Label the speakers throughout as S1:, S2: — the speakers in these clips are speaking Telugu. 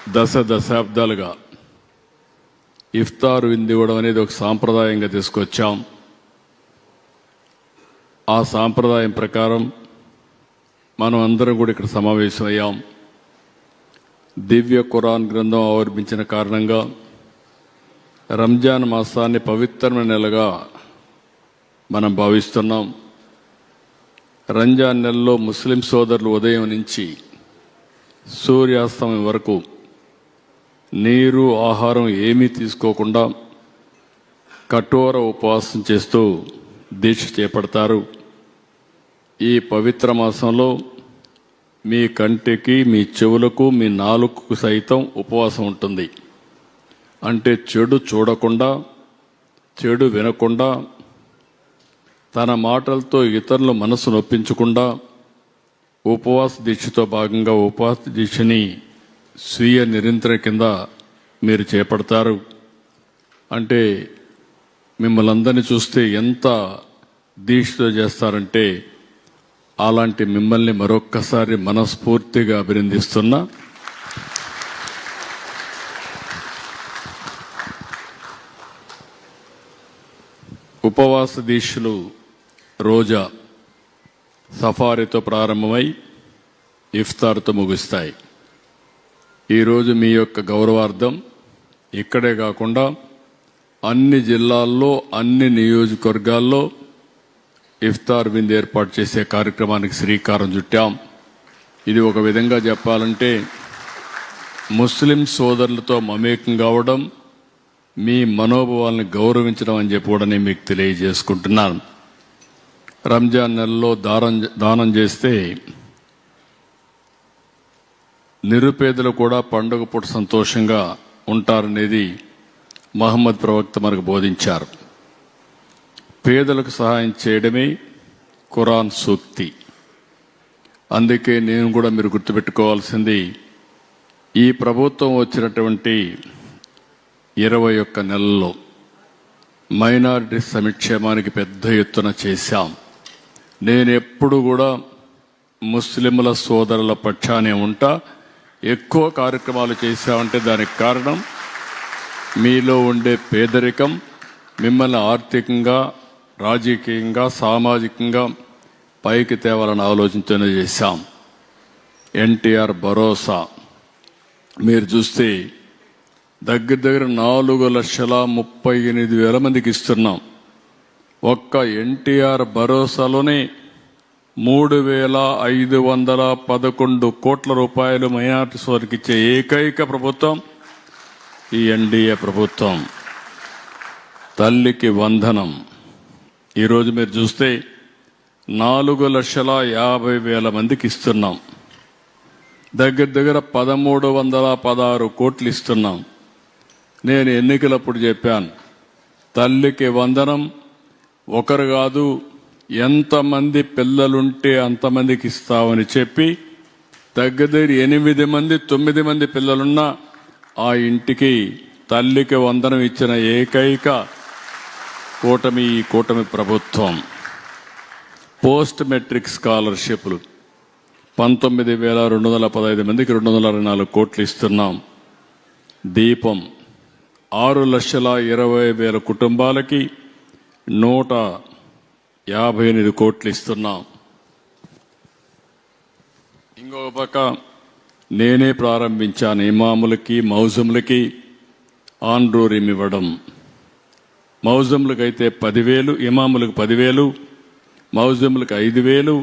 S1: దశాబ్దాలుగా ఇఫ్తార్ విందు ఇవ్వడం అనేది ఒక సాంప్రదాయంగా తీసుకొచ్చాం. ఆ సాంప్రదాయం ప్రకారం మనం అందరం కూడా ఇక్కడ సమావేశమయ్యాం. దివ్య ఖురాన్ గ్రంథం ఆవిర్భించిన కారణంగా రంజాన్ మాసాన్ని పవిత్రమైన నెలగా మనం భావిస్తున్నాం. రంజాన్ నెలలో ముస్లిం సోదరులు ఉదయం నుంచి సూర్యాస్తమయం వరకు నీరు ఆహారం ఏమీ తీసుకోకుండా కఠోర ఉపవాసం చేస్తూ దీక్ష చేపడతారు. ఈ పవిత్ర మాసంలో మీ కంటికి, మీ చెవులకు, మీ నాలుకకు సైతం ఉపవాసం ఉంటుంది. అంటే చెడు చూడకుండా, చెడు వినకుండా, తన మాటలతో ఇతరుల మనసు నొప్పించకుండా ఉపవాస దీక్షతో భాగంగా ఉపవాస దీక్షని స్వీయ నిరంతర కింద మీరు చేపడతారు. అంటే మిమ్మల్ని అందరినీ చూస్తే ఎంత దీక్షతో చేస్తారంటే అలాంటి మిమ్మల్ని మరొక్కసారి మనస్ఫూర్తిగా అభినందిస్తున్నా. ఉపవాస దీక్షలు రోజా సఫారీతో ప్రారంభమై ఇఫ్తార్తో ముగుస్తాయి. ఈరోజు మీ యొక్క గౌరవార్థం ఇక్కడే కాకుండా అన్ని జిల్లాల్లో, అన్ని నియోజకవర్గాల్లో ఇఫ్తార్ విందు ఏర్పాటు చేసే కార్యక్రమానికి శ్రీకారం చుట్టాం. ఇది ఒక విధంగా చెప్పాలంటే ముస్లిం సోదరులతో మమేకం కావడం, మీ మనోభావాలను గౌరవించడం అని చెప్పి కూడా నేను మీకు తెలియజేసుకుంటున్నాను. రంజాన్ నెలలో దానం చేస్తే నిరుపేదలు కూడా పండుగ పూట సంతోషంగా ఉంటారనేది మహమ్మద్ ప్రవక్త మనకు బోధించారు. పేదలకు సహాయం చేయడమే ఖురాన్ సూక్తి. అందుకే నేను కూడా మీరు గుర్తుపెట్టుకోవాల్సింది, ఈ ప్రభుత్వం వచ్చినటువంటి 21 నెలల్లో మైనారిటీ సంక్షేమానికి పెద్ద ఎత్తున చేశాం. నేను ఎప్పుడు కూడా ముస్లింల సోదరుల పక్షానే ఉంటా. ఎక్కువ కార్యక్రమాలు చేశామంటే దానికి కారణం మీలో ఉండే పేదరికం మిమ్మల్ని ఆర్థికంగా, రాజకీయంగా, సామాజికంగా పైకి తేవాలని ఆలోచించనే చేశాం. ఎన్టీఆర్ భరోసా మీరు చూస్తే దగ్గర 4,38,000 మందికి ఇస్తున్నాం. ఒక్క ఎన్టీఆర్ భరోసాలోనే 3,511 కోట్ల రూపాయలు మైనారిటీస్ వారికి ఇచ్చే ఏకైక ప్రభుత్వం ఈ ఎన్డీఏ ప్రభుత్వం. తల్లికి వందనం ఈరోజు మీరు చూస్తే 4,50,000 మందికి ఇస్తున్నాం. దగ్గర 1,316 కోట్లు ఇస్తున్నాం. నేను ఎన్నికలప్పుడు చెప్పాను, తల్లికి వందనం ఒకరు కాదు, ఎంతమంది పిల్లలుంటే అంతమందికి ఇస్తామని చెప్పి దగ్గర 8 మంది 9 మంది పిల్లలున్నా ఆ ఇంటికి తల్లికి వందనం ఇచ్చిన ఏకైక కూటమి ఈ కూటమి ప్రభుత్వం. పోస్ట్ మెట్రిక్ స్కాలర్షిప్లు 19,215 మందికి 224 కోట్లు ఇస్తున్నాం. దీపం 6,20,000 కుటుంబాలకి 158 కోట్లు ఇస్తున్నాం. ఇంకొక పక్క నేనే ప్రారంభించాను ఇమాములకి, మౌజుములకి ఆన్రోరీం ఇవ్వడం. మౌజుములకైతే 10,000, ఇమాములకు 10,000, మౌజుములకు 5,000.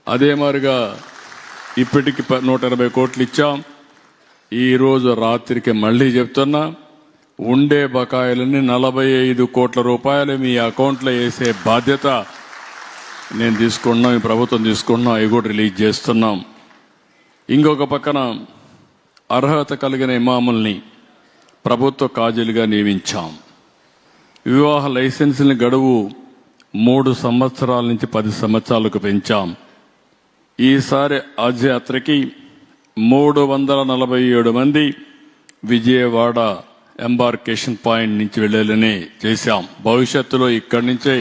S1: అదే మాదిరిగా ఇప్పటికి 180 కోట్లు ఇచ్చాం. ఈరోజు రాత్రికి మళ్ళీ చెప్తున్నా, ఉండే బకాయిలని 45 కోట్ల రూపాయలు మీ అకౌంట్లో వేసే బాధ్యత నేను తీసుకున్నాం, ఈ ప్రభుత్వం తీసుకున్నాం. అవి కూడా రిలీజ్ చేస్తున్నాం. ఇంకొక పక్కన అర్హత కలిగిన ఇమాముల్ని ప్రభుత్వ కాజీలుగా నియమించాం. వివాహ లైసెన్సుల గడువు 3 సంవత్సరాల నుంచి 10 సంవత్సరాలకు పెంచాం. ఈసారి హజ్ యాత్రకి 347 మంది విజయవాడ ఎంబార్కేషన్ పాయింట్ నుంచి వెళ్ళాలని చేశాం. భవిష్యత్తులో ఇక్కడి నుంచే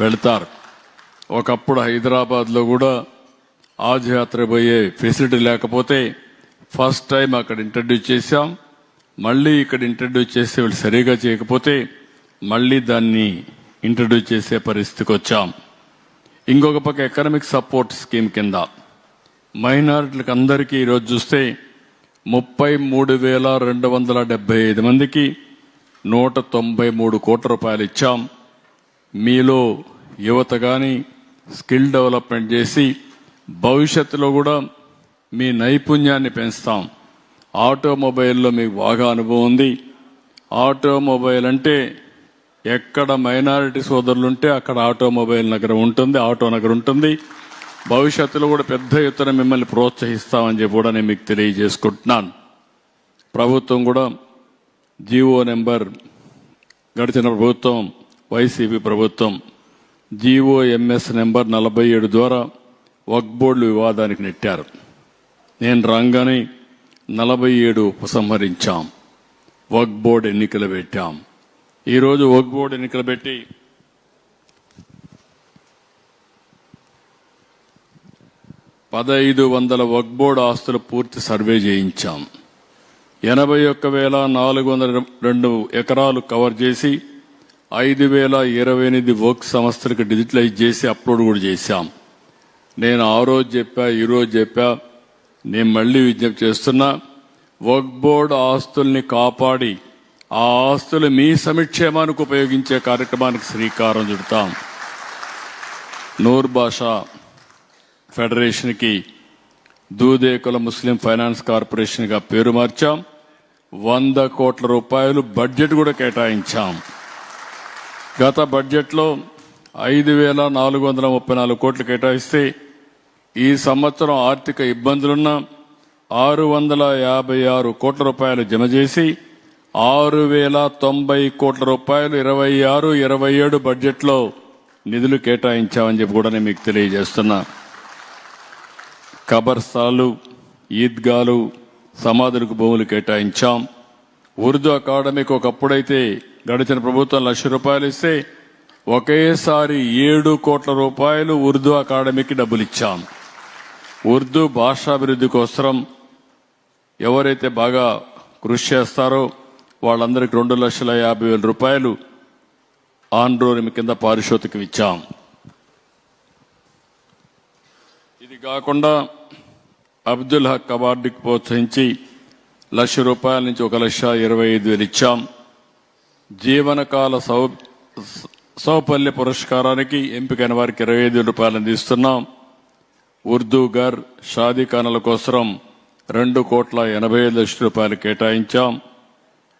S1: వెళ్తారు. ఒకప్పుడు హైదరాబాద్లో కూడా హజ్ యాత్ర పోయే ఫెసిలిటీ లేకపోతే ఫస్ట్ టైం అక్కడ ఇంట్రడ్యూస్ చేశాం. మళ్ళీ ఇక్కడ ఇంట్రడ్యూస్ చేస్తే వీళ్ళు సరిగా చేయకపోతే మళ్ళీ దాన్ని ఇంట్రడ్యూస్ చేసే పరిస్థితికి వచ్చాం. ఇంకొక పక్క ఎకనామిక్ సపోర్ట్ స్కీమ్ కింద మైనారిటీలకు అందరికీ ఈరోజు చూస్తే 33,275 మందికి 193 కోట్ల రూపాయలు ఇచ్చాం. మీలో యువత కానీ స్కిల్ డెవలప్మెంట్ చేసి భవిష్యత్తులో కూడా మీ నైపుణ్యాన్ని పెంచుతాం. ఆటోమొబైల్లో మీకు బాగా అనుభవం ఉంది. ఆటోమొబైల్ అంటే ఎక్కడ మైనారిటీ సోదరులు ఉంటే అక్కడ ఆటోమొబైల్ నగరం ఉంటుంది, ఆటో నగరం ఉంటుంది. భవిష్యత్తులో కూడా పెద్ద ఎత్తున మిమ్మల్ని ప్రోత్సహిస్తామని చెప్పి కూడా నేను మీకు తెలియజేసుకుంటున్నాను. ప్రభుత్వం కూడా జీవో నెంబర్ గడిచిన ప్రభుత్వం వైసీపీ ప్రభుత్వం జీవో ఎంఎస్ నెంబర్ 47 ద్వారా వక్ఫ్ బోర్డులు వివాదానికి నెట్టారు. నేను రాగానే 47 ఉపసంహరించాం. వక్ఫ్ బోర్డు ఎన్నికలు పెట్టాం. ఈరోజు వక్ఫ్ బోర్డు ఎన్నికలు పెట్టి 1500 వక్ఫ్ బోర్డు ఆస్తులు పూర్తి సర్వే చేయించాం. 81,402 ఎకరాలు కవర్ చేసి 5,028 వక్ఫ్ సంస్థలకు డిజిటలైజ్ చేసి అప్లోడ్ కూడా చేశాం. నేను ఆ రోజు చెప్పా, ఈరోజు చెప్పా, నేను మళ్లీ విజ్ఞప్తి చేస్తున్నా. వక్ఫ్ బోర్డు ఆస్తుల్ని కాపాడి ఆ ఆస్తులు మీ సంక్షేమానికి ఉపయోగించే కార్యక్రమానికి శ్రీకారం చుడతాం. నూర్ బాషా ఫెడరేషన్కి దూదేకుల ముస్లిం ఫైనాన్స్ కార్పొరేషన్గా పేరు మార్చాం. 100 కోట్ల రూపాయలు బడ్జెట్ కూడా కేటాయించాం. గత బడ్జెట్లో 5,434 కోట్లు కేటాయిస్తే ఈ సంవత్సరం ఆర్థిక ఇబ్బందులున్న 656 కోట్ల రూపాయలు జమ చేసి 6,090 కోట్ల రూపాయలు 26-27 బడ్జెట్లో నిధులు కేటాయించామని చెప్పి కూడా నేను మీకు తెలియజేస్తున్నా. కబర్స్థాలు, ఈద్గాలు, సమాధులకు భూములు కేటాయించాం. ఉర్దూ అకాడమీకి ఒకప్పుడైతే గడిచిన ప్రభుత్వం 1,00,000 రూపాయలు ఇస్తే ఒకేసారి 7 కోట్ల రూపాయలు ఉర్దూ అకాడమీకి డబ్బులు ఇచ్చాం. ఉర్దూ భాషాభివృద్ధి కోసం ఎవరైతే బాగా కృషి చేస్తారో వాళ్ళందరికీ 2,50,000 రూపాయలు ఆండ్రోని కింద పారితోషికం ఇచ్చాం. ఇది కాకుండా అబ్దుల్ హక్ అవార్డుకి ప్రోత్సహించి 1,00,000 రూపాయల నుంచి 1,25,000 ఇచ్చాం. జీవనకాల సౌపల్య పురస్కారానికి ఎంపికైన వారికి 25,000 రూపాయలు అందిస్తున్నాం. ఉర్దూ గర్ షాదీ ఖానాల కోసం 2,85,00,000 రూపాయలు కేటాయించాం.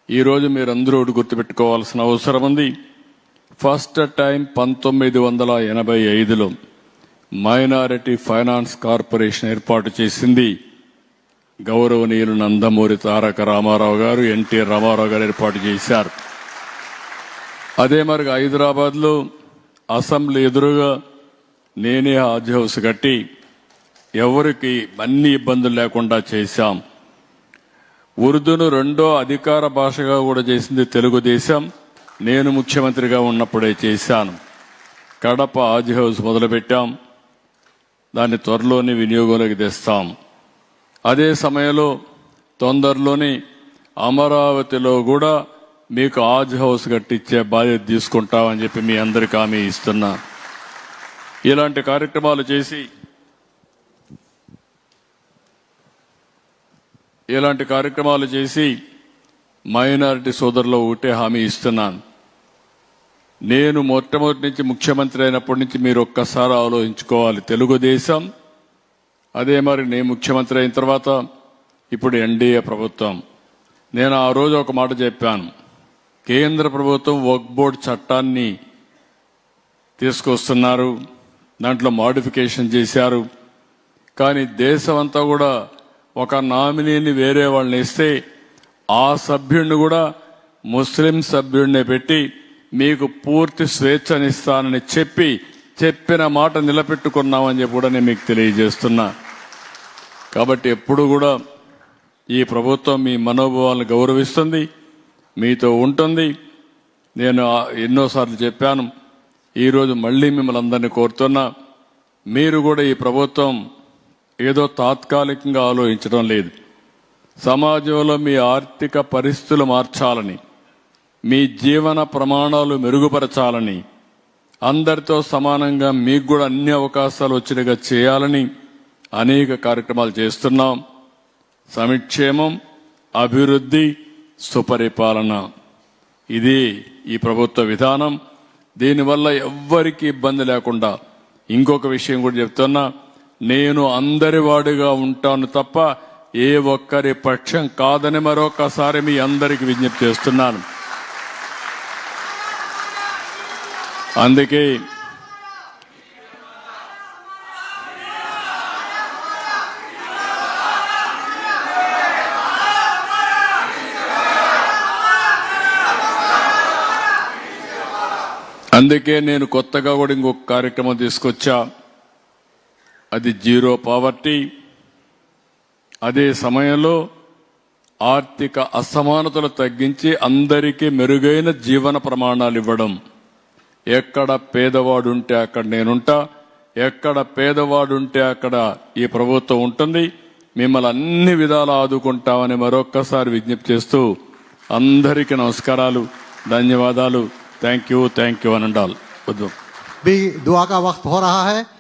S1: ఈరోజు మీరందరూ గుర్తుపెట్టుకోవాల్సిన అవసరం ఉంది. ఫస్ట్ టైం 1985లో మైనారిటీ ఫైనాన్స్ కార్పొరేషన్ ఏర్పాటు చేసింది గౌరవనీయులు నందమూరి తారక రామారావు గారు, ఎన్టీ రామారావు గారు ఏర్పాటు చేశారు. అదే మరి హైదరాబాద్లో అసెంబ్లీ ఎదురుగా నేనే హాజ్ హౌస్ కట్టి ఎవరికి అన్ని ఇబ్బందులు లేకుండా చేశాం. ఉర్దూను 2వ అధికార భాషగా కూడా చేసింది తెలుగుదేశం. నేను ముఖ్యమంత్రిగా ఉన్నప్పుడే చేశాను. కడప హాజ్ హౌస్ మొదలుపెట్టాం. దాన్ని త్వరలోనే వినియోగంలోకి తెస్తాం. అదే సమయంలో తొందరలోనే అమరావతిలో కూడా మీకు హాజ్ హౌస్ కట్టించే బాధ్యత తీసుకుంటామని చెప్పి మీ అందరికీ హామీ ఇస్తున్నా. ఇలాంటి కార్యక్రమాలు చేసి మైనారిటీ సోదరులు ఒకటే హామీ ఇస్తున్నాను. నేను మొట్టమొదటి నుంచి ముఖ్యమంత్రి అయినప్పటి నుంచి మీరు ఒక్కసారి ఆలోచించుకోవాలి. తెలుగుదేశం, అదే మరి నేను ముఖ్యమంత్రి అయిన తర్వాత ఇప్పుడు ఎన్డీఏ ప్రభుత్వం. నేను ఆ రోజు ఒక మాట చెప్పాను. కేంద్ర ప్రభుత్వం వక్ఫ్ బోర్డు చట్టాన్ని తీసుకొస్తున్నారు, దాంట్లో మోడిఫికేషన్ చేశారు. కానీ దేశం అంతా కూడా ఒక నామినీని వేరే వాళ్ళని ఇస్తే ఆ సభ్యుడిని కూడా ముస్లిం సభ్యుడిని పెట్టి మీకు పూర్తి స్వేచ్ఛనిస్తానని చెప్పిన మాట నిలబెట్టుకున్నామని చెప్పి కూడా నేను మీకు తెలియజేస్తున్నా. కాబట్టి ఎప్పుడు కూడా ఈ ప్రభుత్వం మీ మనోభావాలను గౌరవిస్తుంది, మీతో ఉంటుంది. నేను ఎన్నోసార్లు చెప్పాను. ఈరోజు మళ్లీ మిమ్మల్ని అందరినీ కోరుతున్నా, మీరు కూడా ఈ ప్రభుత్వం ఏదో తాత్కాలికంగా ఆలోచించడం లేదు. సమాజంలో మీ ఆర్థిక పరిస్థితులు మార్చాలని, మీ జీవన ప్రమాణాలు మెరుగుపరచాలని, అందరితో సమానంగా మీకు కూడా అన్ని అవకాశాలు వచ్చేట్టుగా చేయాలని అనేక కార్యక్రమాలు చేస్తున్నాం. సంక్షేమం, అభివృద్ధి, సుపరిపాలన, ఇది ఈ ప్రభుత్వ విధానం. దీనివల్ల ఎవ్వరికీ ఇబ్బంది లేకుండా ఇంకొక విషయం కూడా చెప్తున్నా, నేను అందరి వాడిగా ఉంటాను తప్ప ఏ ఒక్కరి పక్షం కాదని మరొకసారి మీ అందరికి విజ్ఞప్తి చేస్తున్నాను. అందుకే నేను కొత్తగా కూడా ఇంకొక కార్యక్రమం తీసుకొచ్చా. అది జీరో పావర్టీ. అదే సమయంలో ఆర్థిక అసమానతలు తగ్గించి అందరికీ మెరుగైన జీవన ప్రమాణాలు ఇవ్వడం. ఎక్కడ పేదవాడుంటే అక్కడ నేనుంటా, ఎక్కడ పేదవాడుంటే అక్కడ ఈ ప్రభుత్వం ఉంటుంది. మిమ్మల్ని అన్ని విధాలు ఆదుకుంటామని మరొక్కసారి విజ్ఞప్తి చేస్తూ అందరికీ నమస్కారాలు, ధన్యవాదాలు. థ్యాంక్ యూ అనండాల్.
S2: भी दुआ का वक्त हो रहा है.